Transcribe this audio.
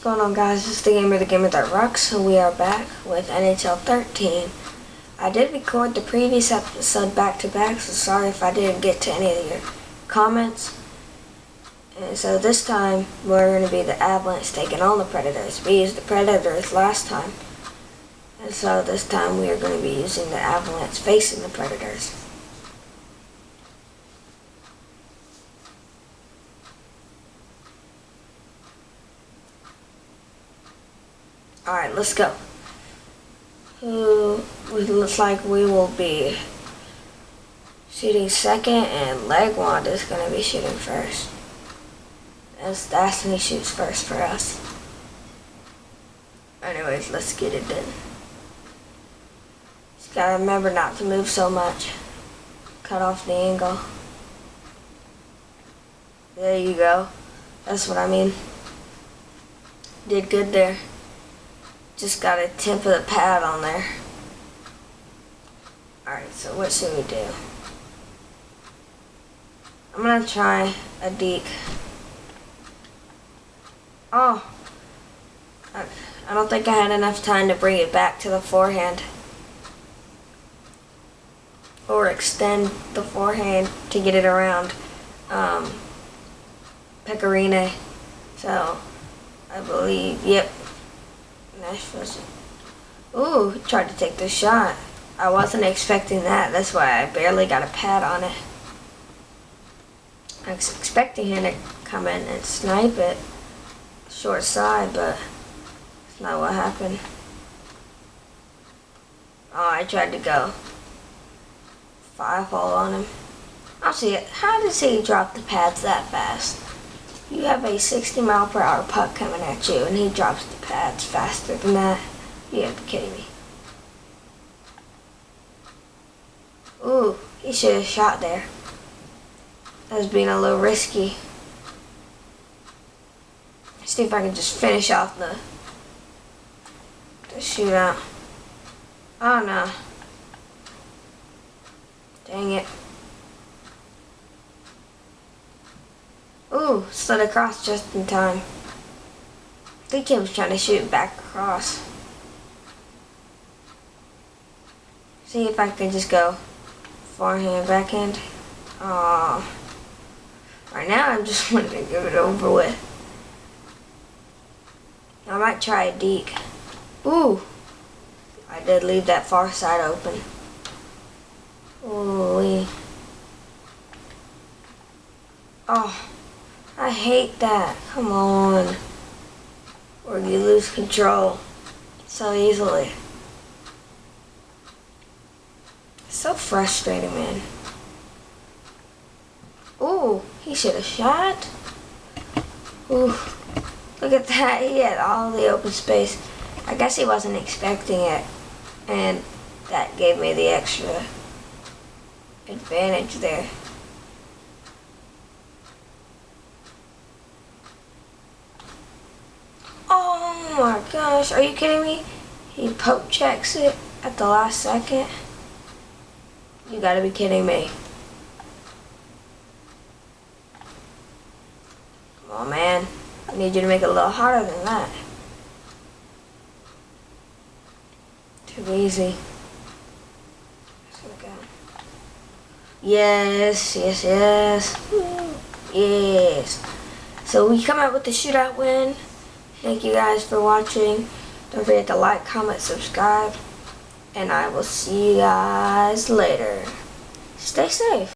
Going on, guys? It's the gamer that rocks. So we are back with NHL 13. I did record the previous episode back to back, so sorry if I didn't get to any of your comments. And so this time we're going to be the Avalanche taking on the Predators. We used the Predators last time, and so this time we are going to be using the Avalanche facing the Predators. Alright, let's go. It looks like we will be shooting second, and Legwand is going to be shooting first. That's when he shoots first for us. Anyways, let's get it done. Just gotta remember not to move so much. Cut off the angle. There you go. That's what I mean. Did good there. Just got a tip of the pad on there. Alright, so what should we do? I'm gonna try a deke. Oh! I don't think I had enough time to bring it back to the forehand. Or extend the forehand to get it around Pecorine. So, I believe, yep. Ooh, he tried to take the shot. I wasn't expecting that. That's why I barely got a pad on it. I was expecting him to come in and snipe it short side, but that's not what happened. Oh, I tried to go 5-hole on him. I'll see it. How does he drop the pads that fast? You have a 60-mile-per-hour puck coming at you, and he drops the pads faster than that. You gotta be kidding me. Ooh, he should have shot there. That was being a little risky. See if I can just finish off the shootout. Oh no. Dang it. Ooh, slid across just in time. I think he was trying to shoot back across. See if I can just go forehand, backhand. Aww. Right now I'm just wanting to give it over with. I might try a deke. Ooh. I did leave that far side open. Ooh. Oh. I hate that. Come on. Or you lose control so easily. It's so frustrating, man. Ooh, he should have shot. Ooh, look at that. He had all the open space. I guess he wasn't expecting it, and that gave me the extra advantage there. Oh my gosh, are you kidding me? He poke checks it at the last second. You gotta be kidding me. Come on, man. I need you to make it a little harder than that. Too easy. Yes, yes, yes. Yes. So we come out with the shootout win. Thank you guys for watching. Don't forget to like, comment, subscribe, and I will see you guys later. Stay safe.